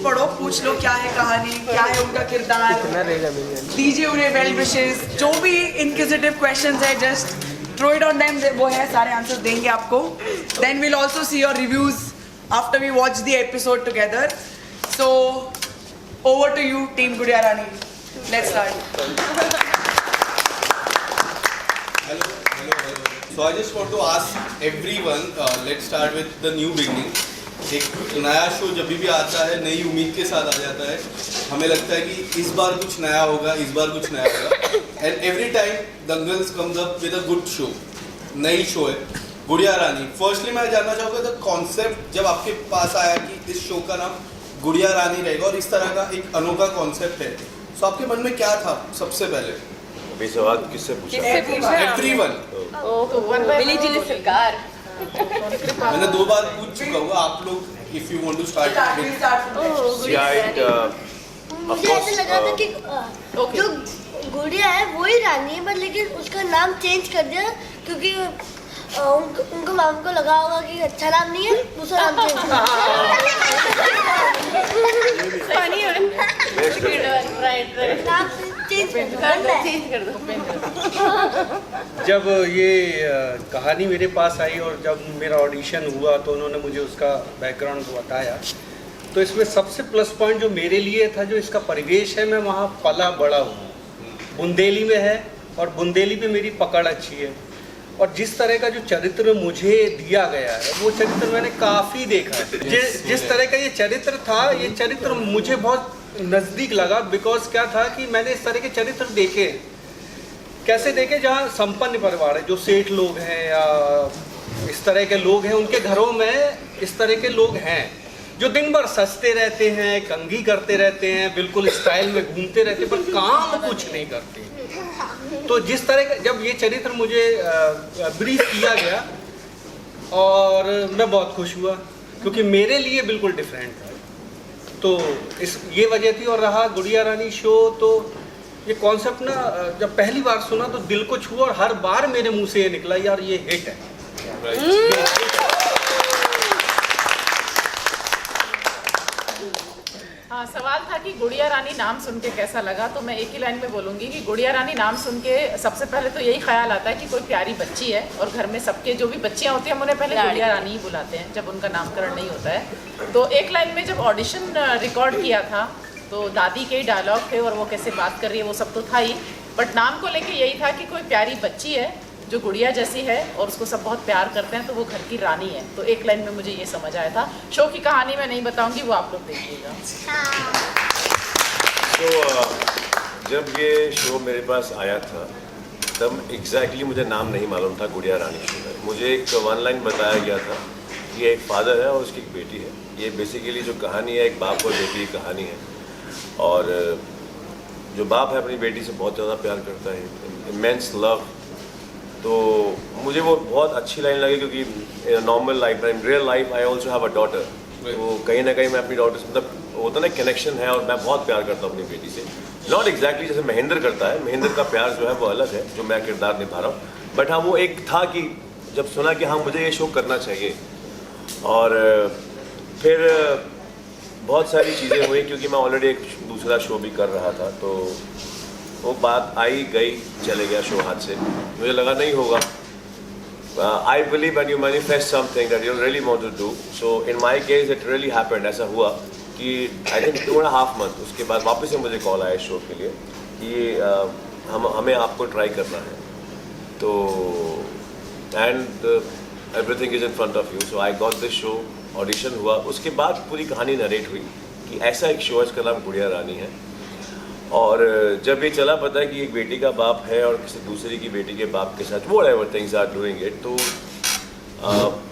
पढ़ो, पूछ लो क्या है कहानी, क्या है उनका किरदार, दीजिए उन्हें वेल विशेस, जो भी इनक्विजिटिव क्वेश्चंस है just throw it on them, वो है सारे आंसर्स देंगे आपको. Then will also see your reviews after we watch the episode together. So over to you team Gudiya Rani, let's start. Hello. So I just want to ask everyone, let's start with the new beginning. एक नया show जब भी आता है नई उम्मीद के साथ आ जाता है. हमें लगता है कि इस बार कुछ नया होगा, इस बार कुछ नया होगा. And every time Dangals comes up with a good show. नई शो है गुड़िया रानी. फर्स्टली मैं जानना चाहूँगा द कॉन्सेप्ट जब आपके पास आया कि इस शो का नाम गुड़िया रानी रहेगा और इस तरह का एक अनोखा कॉन्सेप्ट है, तो आपके मन में क्या था सबसे पहले? सवाल किससे पूछा? एवरीवन. मिली-जुली सरकार. मैंने 2 बार पूछ चुका हूँ. आप लोग if you want to start मुझे ऐसा लगा था कि जो गुड़िया है वही रानी है, पर लेकिन उसका नाम चेंज कर दिया क्योंकि उनको माम को लगा होगा कि अच्छा नाम नहीं है, दूसरा नाम चेंज कर जब ये कहानी मेरे पास आई और जब मेरा ऑडिशन हुआ तो उन्होंने मुझे उसका बैकग्राउंड बताया, तो इसमें सबसे प्लस पॉइंट जो मेरे लिए था, जो इसका परिवेश है, मैं वहाँ पला बड़ा हूँ. बुंदेली में है और बुंदेली पे मेरी पकड़ अच्छी है. और जिस तरह का जो चरित्र मुझे दिया गया है वो चरित्र मैंने काफ़ी देखा है. जिस तरह का ये चरित्र था, ये चरित्र मुझे बहुत नज़दीक लगा. बिकॉज क्या था कि मैंने इस तरह के चरित्र देखे. कैसे देखे? जहाँ संपन्न परिवार है, जो सेठ लोग हैं या इस तरह के लोग हैं, उनके घरों में इस तरह के लोग हैं जो दिन भर सजते रहते हैं, कंघी करते रहते हैं, बिल्कुल स्टाइल में घूमते रहते हैं, पर काम कुछ नहीं करते. तो जिस तरह का जब ये चरित्र मुझे ब्रीफ किया गया और मैं बहुत खुश हुआ क्योंकि मेरे लिए बिल्कुल डिफरेंट था. तो ये वजह थी. और रहा गुड़िया रानी शो, तो ये कॉन्सेप्ट ना जब पहली बार सुना तो दिल को छुआ और हर बार मेरे मुंह से ये निकला, यार ये हिट है. हाँ, सवाल था कि गुड़िया रानी नाम सुन के कैसा लगा. तो मैं एक ही लाइन में बोलूँगी कि गुड़िया रानी नाम सुन के सबसे पहले तो यही ख्याल आता है कि कोई प्यारी बच्ची है और घर में सबके जो भी बच्चियाँ होती हैं हम उन्हें पहले गुड़िया रानी ही बुलाते हैं जब उनका नामकरण नहीं होता है. तो एक लाइन में जब ऑडिशन रिकॉर्ड किया था तो दादी के ही डायलॉग थे और वो कैसे बात कर रही है वो सब तो था ही, बट नाम को लेके यही था कि कोई प्यारी बच्ची है जो गुड़िया जैसी है और उसको सब बहुत प्यार करते हैं, तो वो घर की रानी है. तो एक लाइन में मुझे ये समझ आया था. शो की कहानी मैं नहीं बताऊंगी, वो आप लोग देखिएगा. तो जब ये शो मेरे पास आया था तब एग्जैक्टली मुझे नाम नहीं मालूम था गुड़िया रानी शो है. मुझे एक 1 लाइन बताया गया था कि एक फादर है और उसकी एक बेटी है. ये बेसिकली जो कहानी है एक बाप और बेटी की कहानी है. और जो बाप है अपनी बेटी से बहुत ज़्यादा प्यार करता है, इमेंस लव. तो मुझे वो बहुत अच्छी लाइन लगी क्योंकि normal life, in real life I also have a daughter. तो कहीं ना कहीं मैं अपनी डॉटर से मतलब होता ना कनेक्शन है और मैं बहुत प्यार करता हूँ अपनी बेटी से. नॉट एग्जैक्टली जैसे महेंद्र करता है, महेंद्र का प्यार जो है वो अलग है जो मैं किरदार निभा रहा हूँ. बट हाँ, वो एक था कि जब सुना कि हाँ मुझे ये शो करना चाहिए और फिर बहुत सारी चीज़ें हुई क्योंकि मैं ऑलरेडी एक दूसरा शो भी कर रहा था. तो वो बात आई गई, चले गया शो हाथ से. मुझे लगा नहीं होगा. I believe when you manifest something that you really want to do. So in my case it really happened. ऐसा हुआ कि आई थिंक 2.5 मंथ उसके बाद वापस से मुझे कॉल आया शो के लिए कि हमें आपको ट्राई करना है. तो and everything is in front of you. So I got this show. Audition हुआ, उसके बाद पूरी कहानी नरेट हुई कि ऐसा एक शो है, इसका नाम गुड़िया रानी है. और जब ये चला पता है कि एक बेटी का बाप है और किसी दूसरी की बेटी के बाप के साथ वो ever things are doing it, तो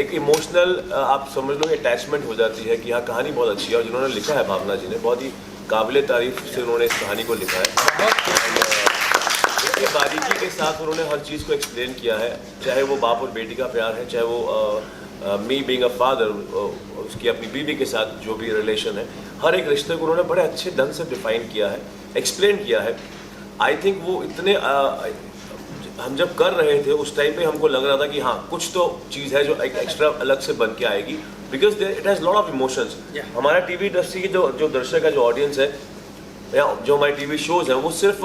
एक इमोशनल आप समझ लो अटैचमेंट हो जाती है कि हाँ कहानी बहुत अच्छी है. और जिन्होंने लिखा है भावना जी ने बहुत ही काबिल तारीफ से उन्होंने इस कहानी को लिखा है. इतनी बारीकी के साथ उन्होंने हर चीज़ को एक्सप्लेन किया है, चाहे वो बाप और बेटी का प्यार है, चाहे वो मी बीइंग अ फादर उसकी अपनी बीवी के साथ जो भी रिलेशन है, हर एक रिश्ते को उन्होंने बड़े अच्छे ढंग से डिफाइन किया है, एक्सप्लेन किया है. आई थिंक वो इतने हम जब कर रहे थे उस टाइम पे हमको लग रहा था कि हाँ कुछ तो चीज़ है जो एक एक्स्ट्रा अलग से बन के आएगी, because it has lot of emotions. हमारा टीवी इंडस्ट्री की जो दर्शक है, जो ऑडियंस है, या जो हमारे टीवी शोज़ हैं, वो सिर्फ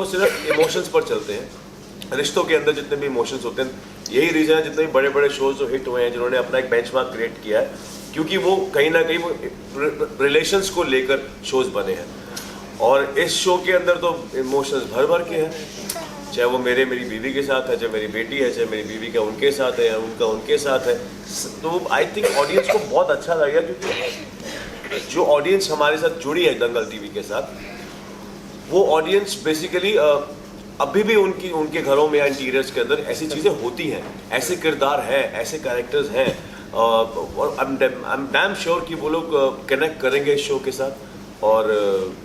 इमोशंस पर चलते हैं। रिश्तों के अंदर जितने भी इमोशंस होते हैं, यही रीज़न है जितने भी बड़े बड़े शोज़ जो हिट हुए हैं, जिन्होंने अपना एक बेंचमार्क क्रिएट किया है, क्योंकि वो कहीं ना कहीं वो रिलेशंस को लेकर शोज़ बने हैं। और इस शो के अंदर तो इमोशंस भर भर के हैं, चाहे वो मेरी बीवी के साथ है, चाहे मेरी बेटी है, चाहे मेरी बीवी का उनके साथ है, या उनका उनके साथ है। तो आई थिंक ऑडियंस को बहुत अच्छा लगेगा, क्योंकि जो ऑडियंस हमारे साथ जुड़ी है दंगल टीवी के साथ, वो ऑडियंस बेसिकली अभी भी उनके घरों में या इंटीरियर्स के अंदर ऐसी चीज़ें होती हैं, ऐसे किरदार हैं, ऐसे कैरेक्टर्स हैं, और आई एम डैम श्योर कि वो लोग कनेक्ट करेंगे इस शो के साथ। और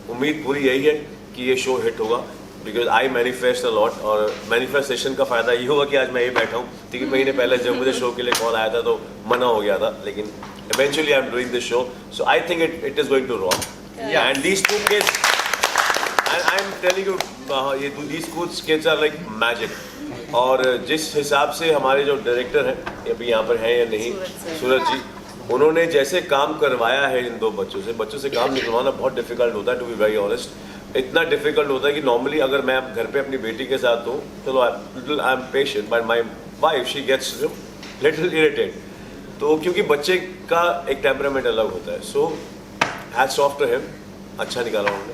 उम्मीद पूरी यही है कि ये शो हिट होगा, because I manifest a lot, और मैनिफेस्टेशन का फ़ायदा ये होगा कि आज मैं ये बैठा हूँ। 3 महीने पहले जब मुझे शो के लिए कॉल आया था तो मना हो गया था, लेकिन eventually I'm doing this show, so I think it is going to rock. Yeah. And these 2 kids, and I'm telling you, these 2 kids are like magic. और जिस हिसाब से हमारे जो डायरेक्टर हैं, अभी यहाँ पर हैं या नहीं, सूरज जी, उन्होंने जैसे काम करवाया है इन 2 बच्चों से काम निकलवाना बहुत डिफिकल्ट होता है, टू बी वेरी ऑनेस्ट। इतना डिफिकल्ट होता है कि नॉर्मली अगर मैं घर पे अपनी बेटी के साथ हूँ, चलो I am patient, but my wife she gets little irritate, तो क्योंकि बच्चे का एक टेम्परामेंट अलग होता है। So hats off to him, अच्छा निकाला उन्होंने।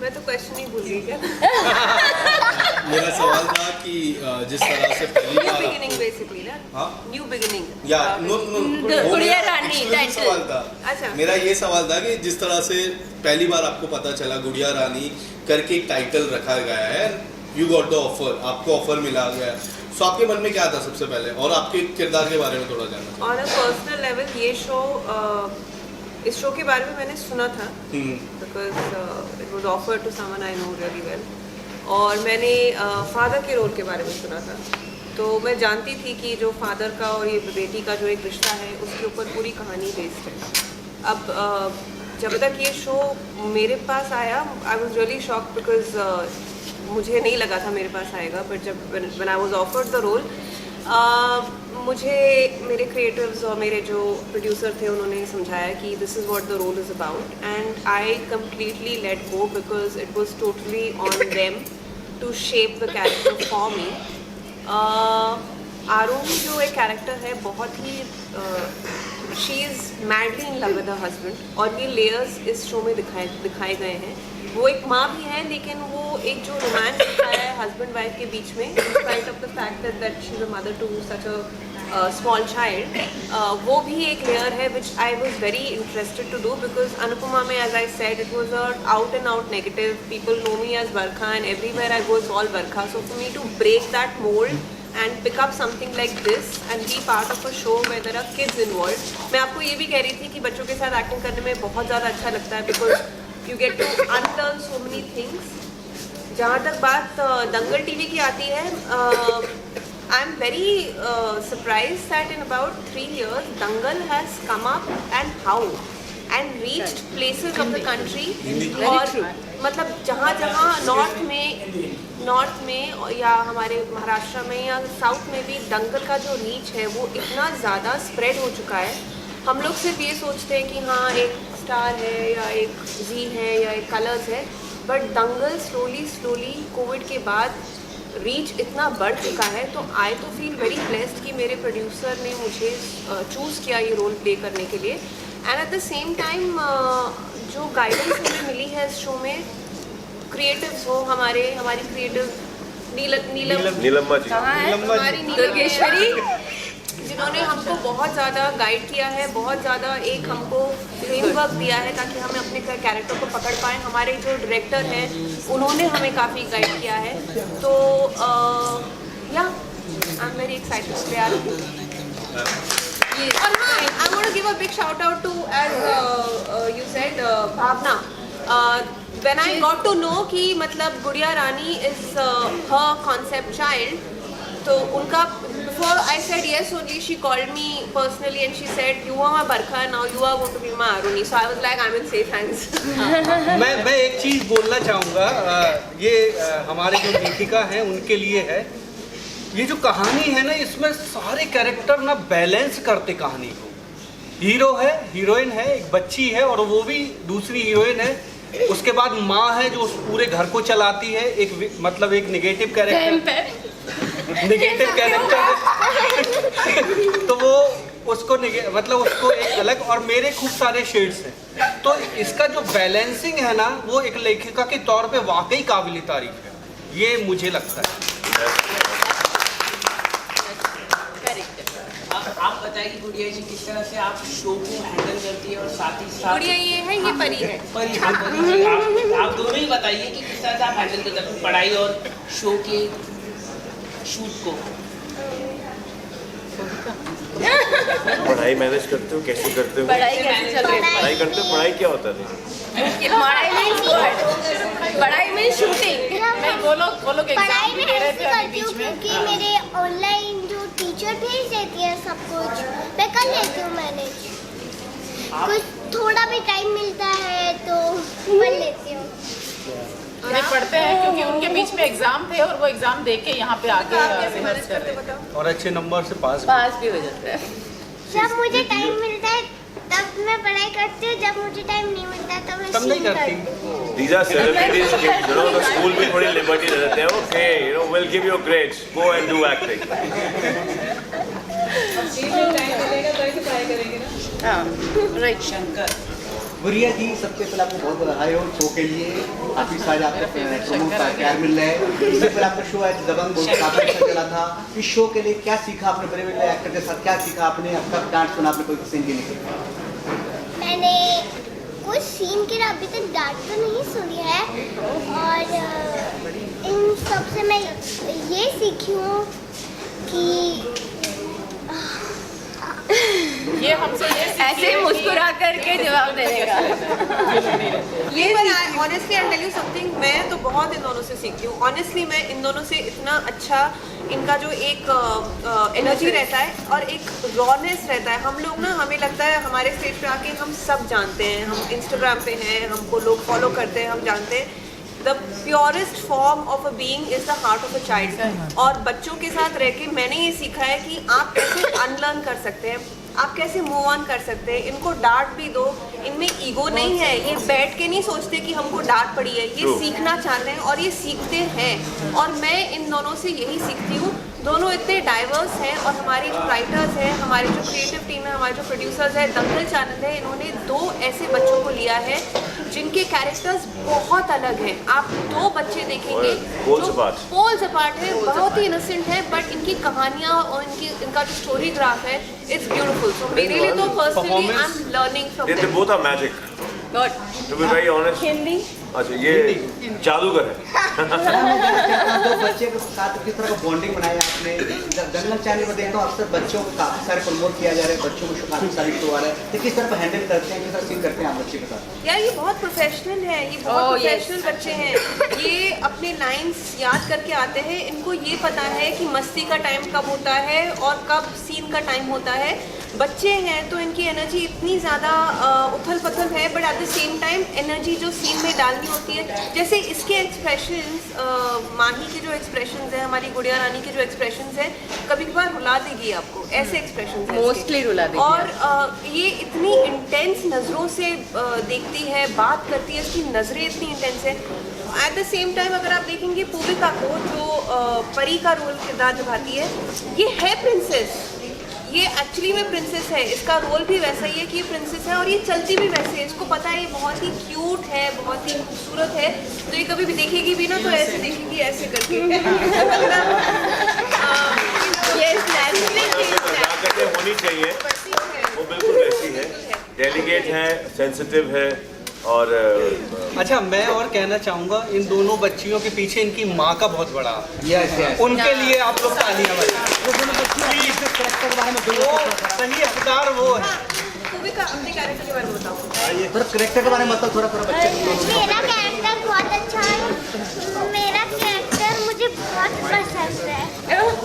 मैं तो क्वेश्चन ही भूल गई क्या? मेरा सवाल था कि जिस तरह से पहली न्यू बार बिगिनिंग बेसिकली ना, हाँ? न्यू बिगिनिंग या नो गुड़िया रानी टाइटल। सवाल था। अच्छा। मेरा ये सवाल था कि जिस तरह से पहली बार आपको पता चला गुड़िया रानी करके एक टाइटल रखा गया है, यू गॉट द ऑफर, आपको ऑफर मिला गया, सो आपके मन में क्या था सबसे पहले, और आपके किरदार के बारे में थोड़ा जानना। ऑन अ पर्सनल लेवल ये शो, इस शो के बारे में मैंने सुना था, because it was offered to someone I know really well, और मैंने फादर के रोल के बारे में सुना था, तो मैं जानती थी कि जो फादर का और ये बेटी का जो एक रिश्ता है उसके ऊपर पूरी कहानी बेस्ड है। अब जब तक ये शो मेरे पास आया, I was really shocked, because मुझे नहीं लगा था मेरे पास आएगा, बट जब when I was offered the role, मुझे मेरे क्रिएटर्स और मेरे जो प्रोड्यूसर थे उन्होंने समझाया कि this is what the role is about, and I completely let go, because it was totally on them to shape the character for me. Aarohi जो एक कैरेक्टर है, बहुत ही she is madly in love with her husband, और ये layers इस show में दिखाए गए हैं। वो एक माँ भी है, लेकिन वो एक जो रोमांस दिखाया है हस्बैंड वाइफ के बीच में, in spite of the fact that she is a mother to such a small child, वो भी एक लेयर है which I was very interested to do, because Anupamaa में, as I said, it was a out and out negative, people know me as Barkha, and everywhere I go it's all Barkha, so for me to break that mould and pick up something like this and be part of a show where there are kids involved. मैं आपको ये भी कह रही थी कि बच्चों के साथ एक्टिंग करने में बहुत ज़्यादा अच्छा लगता है, because you get to unlearn so many things. जहाँ तक बात दंगल टीवी की आती है, I am very surprised that in about 3 years Dangal has come up and how and reached places of the country, और मतलब जहाँ जहाँ नॉर्थ में या हमारे महाराष्ट्र में या साउथ में भी दंगल का जो रीच है वो इतना ज़्यादा स्प्रेड हो चुका है। हम लोग सिर्फ ये सोचते हैं कि हाँ एक स्टार है या एक जी है या एक कलर्स है, बट दंगल स्लोली कोविड के बाद रीच इतना बढ़ चुका है, तो आई तो फील वेरी ब्लेस्ड कि मेरे प्रोड्यूसर ने मुझे चूज़ किया ये रोल प्ले करने के लिए, and at the same time जो गाइडेंस मुझे मिली है इस शो में, क्रिएटिव्स हो हमारी क्रिएटिव नीलम्मा जी, हमारी दुर्गेश्वरी, जिन्होंने हमको बहुत ज़्यादा गाइड किया है, बहुत ज़्यादा एक हमको फ्रेमवर्क दिया है ताकि हम अपने कैरेक्टर को पकड़ पाएँ। हमारे जो डायरेक्टर हैं उन्होंने हमें काफ़ी गाइड किया है, तो yeah I am very excited to play. और हाँ, I want to give a big shout out to, as you said, Bhavna. When I got to know कि मतलब गुड़िया रानी is her concept child, तो उनका before I said yes only, she called me personally and she said, you are my Barkha, now you are going to be my Aruni. So I was like, I'm in safe hands. मैं एक चीज़ बोलना चाहूँगा, ये हमारे जो लेखिका हैं उनके लिए है। ये जो कहानी है ना, इसमें सारे कैरेक्टर ना बैलेंस करते कहानी को। हीरो है, हीरोइन है, एक बच्ची है और वो भी दूसरी हीरोइन है। उसके बाद माँ है जो उस पूरे घर को चलाती है, एक मतलब एक नेगेटिव कैरेक्टर है तो वो उसको मतलब उसको एक अलग, और मेरे खूब सारे शेड्स हैं। तो इसका जो बैलेंसिंग है ना, वो एक लेखिका के तौर पे वाकई काबिल तारीफ है, ये मुझे लगता है। आप बताइए गुड़िया जी, किस तरह से आप शो को हैंडल करती है और साथ ही साथ गुड़िया ये है, ये परी है। परी है, आप दोनों ही बताइए कि किस तरह से आप हैंडल करते हैं पढ़ाई और शो के शूट को। पढ़ाई मैनेज करते हो, कैसे करते हो? पढ़ाई कैसे चल रही है? पढ़ाई करते हो, पढ़ाई क्या होता है? पढ़ाई में शूटिंग। नहीं, वो लोग पढ़ाई एग्जाम में भी दे रहे ऐसे थे अभी करती हूँ बीच में। क्योंकि मेरे ऑनलाइन जो टीचर भेज देती है सब कुछ, मैं कर लेती हूँ मैनेज। कुछ थोड़ा भी टाइम मिलता है तो पढ़ लेती हूँ। नहीं पढ़ते हैं क्योंकि उनके बीच में एग्जाम थे और वो एग्जाम दे के यहाँ पे आके रिहर्स कर रहे थे और अच्छे नंबर से पास भी हो जाता है। जब मुझे टाइम मिलता है तब मैं पढ़ाई करती हूँ, जब मुझे टाइम नहीं मिलता है तब मैं तब नहीं सीन करती। करती हूँ। These are celebrities kids, you know, the school भी थोड़ी liberty दे देते हैं। Okay, you know, we'll give you grades, go and do acting. Right Shankar. गुड़िया जी, सबसे पहले आपको बहुत बधाई हो शो के लिए। काफी सारे आपको प्रोमो का प्यार मिल रहा है। इससे पहले आपका शो है दबंग, बहुत काफी अच्छा चला था। इस शो के लिए क्या सीखा आपने, बड़े बड़े एक्टर के साथ क्या सीखा आपने? आपका डांस सुना आपने कोई सीन के लिए? मैंने कुछ सीन के लिए अभी तक डांट तो नहीं सुनी है, और इन सब से मैं ये सीखी हूँ कि ये हमसे ये ऐसे मुस्कुरा करके जवाब देगा। ये honestly I tell you something, मैं तो बहुत इन दोनों से सीखती हूँ। ऑनेस्टली मैं इन दोनों से इतना अच्छा, इनका जो एक एनर्जी रहता है और एक रॉनेस रहता है। हम लोग ना, हमें लगता है हमारे स्टेज पे आके हम सब जानते हैं, हम इंस्टाग्राम पे हैं, हमको लोग फॉलो करते हैं, हम जानते हैं। The purest form of a being is the heart of a child. और बच्चों के साथ रह के मैंने ये सीखा है कि आप कैसे अनलर्न कर सकते हैं, आप कैसे मूव ऑन कर सकते हैं। इनको डांट भी दो, इनमें ईगो नहीं है, ये बैठ के नहीं सोचते कि हमको डांट पड़ी है, ये सीखना चाहते हैं और ये सीखते हैं। और मैं इन दोनों से यही सीखती हूँ। दोनों इतने डाइवर्स हैं और हमारे जो राइटर्स हैं, हमारे जो क्रिएटिव टीम है, हमारे जो प्रोड्यूसर्स हैं, दंगल चैनल है, इन्होंने 2 ऐसे बच्चों को लिया है जिनके कैरेक्टर्स बहुत अलग हैं। आप 2 बच्चे देखेंगे जो पोल्स अपार्ट है, बहुत ही इनोसेंट है, बट इनकी कहानियाँ और इनका जो स्टोरी ग्राफ है, इट्स ब्यूटीफुल। सो मेरे लिए तो personally I am learning from They both are magic. Good. To be very honest. Hindi. अच्छा, ये जादूगर है। तो बच्चे के साथ किस तरह का बॉन्डिंग बनाया आपने? दंगल चैनल में देखता हूँ अक्सर बच्चों को काफी सारे प्रमोट किया जा रहा है, बच्चों को काफी सारे शो आ रहे हैं, तो किस तरह पर हैंडल करते हैं, किस तरह सीन करते हैं आप बच्चे के साथ? यार ये बहुत प्रोफेशनल है, ये बहुत प्रोफेशनल बच्चे हैं। ये अपने लाइंस याद करके आते हैं, इनको ये पता है कि मस्ती का टाइम कब होता है और कब सीन का टाइम होता है। बच्चे हैं तो इनकी एनर्जी इतनी ज़्यादा उथल पुथल है, but at the same time energy जो सीन में डालनी होती है, जैसे इसके एक्सप्रेशंस, माही के जो एक्सप्रेशंस हैं, हमारी गुड़िया रानी के जो एक्सप्रेशंस हैं, कभी कभार रुला देगी आपको, ऐसे एक्सप्रेशंस हैं मोस्टली रुला देगी। और ये इतनी इंटेंस नज़रों से देखती है, बात करती है, इसकी नज़रें इतनी इंटेंस है। एट द सेम टाइम अगर आप देखेंगे पूबिका को, जो परी का रोल किरदार निभाती है, ये है प्रिंसेस, ये एक्चुअली में प्रिंसेस है। इसका रोल भी वैसा ही है कि ये प्रिंसेस है और ये चलती भी वैसे है। इसको पता है ये बहुत ही क्यूट है, बहुत ही खूबसूरत है, तो ये कभी भी देखेगी भी ना तो ऐसे देखेगी, ऐसे करके। होनी चाहिए, वो बिल्कुल वैसी है, डेलिकेट है, सेंसिटिव है। और अच्छा, मैं और कहना चाहूँगा, इन दोनों बच्चियों के पीछे इनकी माँ का बहुत बड़ा, उनके लिए आप लोग तालियां बजाएं। सही हकदार वो है। अपने कैरेक्टर के बारे में बताओ, थोड़ा कैरेक्टर के बारे में बताओ, थोड़ा बच्चे। मेरा कैरेक्टर बहुत अच्छा है, मेरा कैरेक्टर मुझे बहुत पसंद है।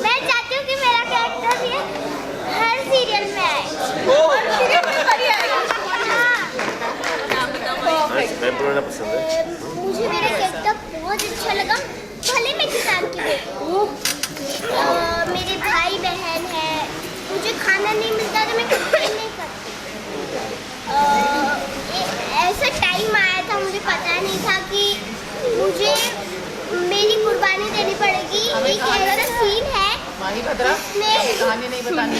मैं चाहती हूँ कि मेरा कैरेक्टर कहना पसंद है? मुझे मेरा कैरेक्टर बहुत अच्छा लगा। भले मैं किसान की बेटी हूँ, मेरे भाई बहन है, मुझे खाना नहीं मिलता तो मैं कंप्लेन नहीं करती। ऐसा टाइम आया था, मुझे पता नहीं था कि मुझे मेरी कुर्बानी देनी पड़ेगी। एक ऐसा सीन है माही भद्रा, कहानी नहीं बतानी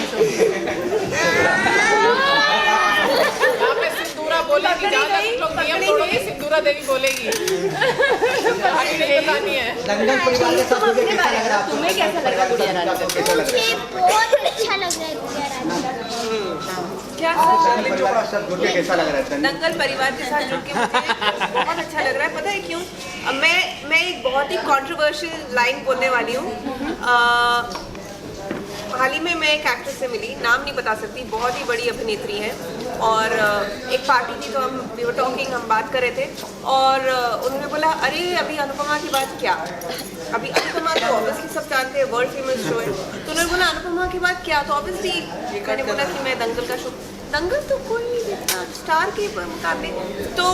यहाँ पे सिंदूरा बोलेगी, जहाँ तक लोग नियम तोड़ोगे सिंदूरा देवी बोलेगी। कहानी नहीं बतानी है। दंगल परिवार के साथ मुझे कैसा लग रहा है? तुम्हें कैसा लगा गुड़िया रानी? मुझे बहुत अच्छा लग रहा है गुड़िया रानी। क्या दंगल परिवार के साथ जुड़ के कैसा लग रहा है? दंगल परिवार के साथ जुड़ के मुझे बहुत अच्छा लग रहा है। पता है क्यों? मैं एक बहुत ही कंट्रोवर्शियल लाइन बोलने वाली हूँ। हाल ही में मैं एक एक्ट्रेस से मिली, नाम नहीं बता सकती, बहुत ही बड़ी अभिनेत्री है, और एक पार्टी थी तो हम बात कर रहे थे, और उन्होंने बोला अरे अभी अनुपमा की बात क्या? अभी अनुपमा तो ऑब्वियसली सब जानते हैं, वर्ल्ड फेमस शो है। तो उन्होंने बोला अनुपमा की बात क्या? तो ऑब्वियसली मैंने बोला कि मैं दंगल का शो, दंगल तो कोई स्टार के मुकाबले, तो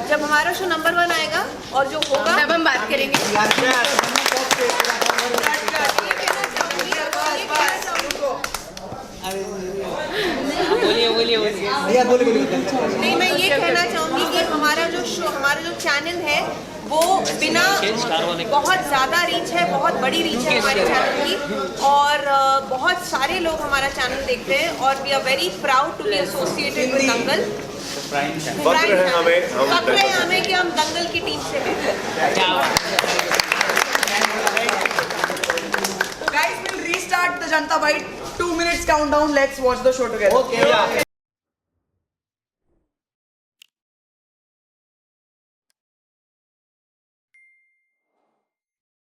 जब हमारा शो नंबर 1 आएगा और जो होगा तब हम बात करेंगे। बोलिए भैया बोलिए। नहीं, मैं ये कहना चाहूँगी कि हमारा जो चैनल है वो बिना बहुत ज़्यादा रीच है, बहुत बड़ी रीच है हमारे चैनल की, और बहुत सारे लोग हमारा चैनल देखते हैं, और we are very proud to be associated with Dangal. फक्र है हमें कि हम दंगल की टीम से हैं। Guys, we'll restart the Janta Bite. 2 minutes countdown. Let's watch the show together. Okay.